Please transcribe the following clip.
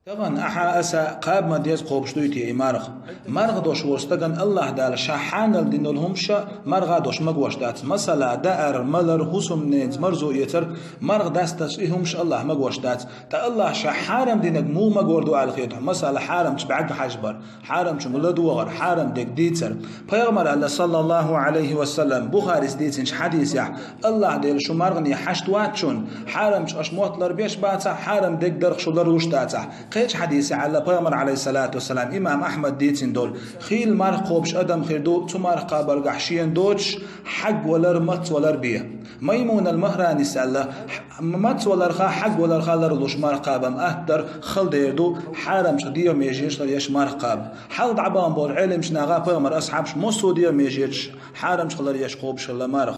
طبعا أحا أسا قاب ما ديز قوبش دويتي مرغ دوش ورستغن الله دال شاحان الدين الهمشا مرغ دوش مغوش دات مثلا دائر ملر حسم نيز مرزو يتر مرغ داستش إهمش الله مغوش دات تا الله شاحارم دينك مو مغوردو على خيطه مثلا حارم تبعق حجبر حارم تملدو وغر حارم ديك ديتر پیغمبر الله صلى الله عليه وسلم بخاري ديتنش حديث يا الله ديل شو مرغني حشت واتشون حارم اش موتلر بيش باتا حارم ديك درخ شو لروش داتا قيش حديث على پیغمبر عليه الصلاة والسلام إمام أحمد ديتين دول خيل مرق قوبش أدم خير دو تمار قابل قحشين دوتش حق ولر مت ولر بيه ميمون المهراني سأله مت ولر خا حق ولر خا لرلوش مرقابم أهدر خل ديردو حارم شديو ميجيش ليش مرقاب حل عبان بور علم شناغا پیغمبر أصحابش مصوديو ميجيش حارم شخلر يش قوبش الله مرق